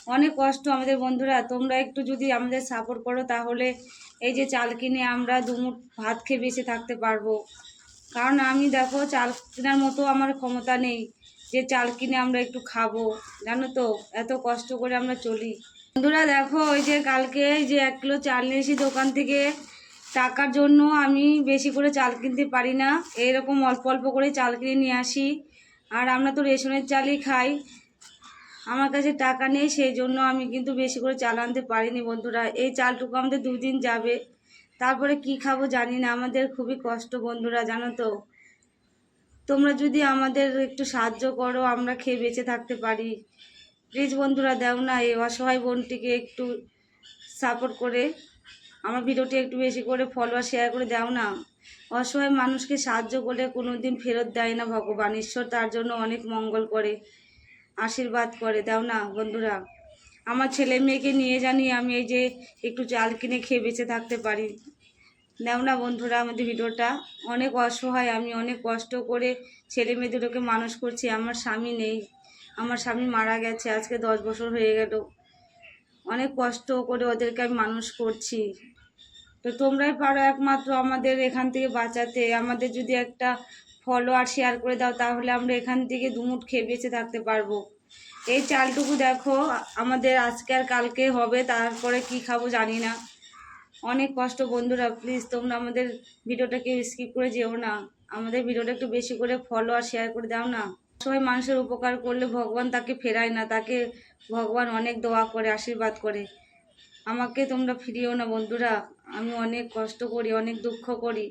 অনেক কষ্ট আমাদের বন্ধুরা। তোমরা একটু যদি আমাদের সাপোর্ট করো তাহলে এই যে চাল কিনে আমরা দুমুঠ ভাত খেয়ে বেঁচে থাকতে পারবো। কারণ আমি দেখো চাল কেনার মতো আমার ক্ষমতা নেই যে চাল কিনে আমরা একটু খাবো, জানো তো এত কষ্ট করে আমরা চলি। বন্ধুরা দেখো ওই যে কালকে যে 1 কিলো চাল নিয়েছি দোকান থেকে, টাকার জন্য আমি বেশি করে চাল কিনতে পারি না, এরকম অল্প অল্প করে চাল কিনে নিয়ে আসি। আর আমরা তো রেশনের চালই খাই, আমার কাছে টাকা নেই, সেই জন্য আমি কিন্তু বেশি করে চাল আনতে পারিনি বন্ধুরা। এই চালটুকু আমাদের 2 দিন যাবে, তারপরে কি খাবো জানি না। আমাদের খুবই কষ্ট বন্ধুরা, জানো তো। তোমরা যদি আমাদের একটু সাহায্য করো আমরা খেয়ে বেঁচে থাকতে পারি। প্লিজ বন্ধুরা দাও না, এই অসহায় বোনটিকে একটু সাপোর্ট করে আমার ভিডিওটি একটু বেশি করে ফলো আর শেয়ার করে দাও না। অসহায় মানুষকে সাহায্য করলে কোনো দিন ফেরত দেয় না ভগবান, ঈশ্বর তার জন্য অনেক মঙ্গল করে, আশীর্বাদ করে। দাও না বন্ধুরা, আমার ছেলে মেয়েকে নিয়ে জানি আমি এই যে একটু চাল কিনে খেয়ে বেঁচে থাকতে পারি। দাও না বন্ধুরা আমাদের ভিডিওটা। অনেক অসহায় আমি, অনেক কষ্ট করে ছেলে মেয়ে দুটোকে মানুষ করছি। আমার স্বামী নেই, আমার স্বামী মারা গেছে আজকে 10 বছর হয়ে গেল। অনেক কষ্ট করে ওদেরকে আমি মানুষ করছি। তো তোমরাই পারো একমাত্র আমাদের এখান থেকে বাঁচাতে। আমাদের যদি একটা ফলো আর শেয়ার করে দাও তাহলে আমরা এখান থেকে দুমুঠ খেয়ে বেঁচে থাকতে পারবো। এই চালটুকু দেখো আমাদের আজকে আর কালকে হবে, তারপরে কি খাবো জানি না। অনেক কষ্ট বন্ধুরা, প্লিজ তোমরা আমাদের ভিডিওটাকে স্কিপ করে যেও না। আমাদের ভিডিওটা একটু বেশি করে ফলো আর শেয়ার করে দাও না। সবাই মানুষের উপকার করলে ভগবান তাকে ফেরায় না, তাকে ভগবান অনেক দোয়া করে, আশীর্বাদ করে। আমাকে তোমরা ফিরিও না বন্ধুরা, আমি অনেক কষ্ট করি, অনেক দুঃখ করি।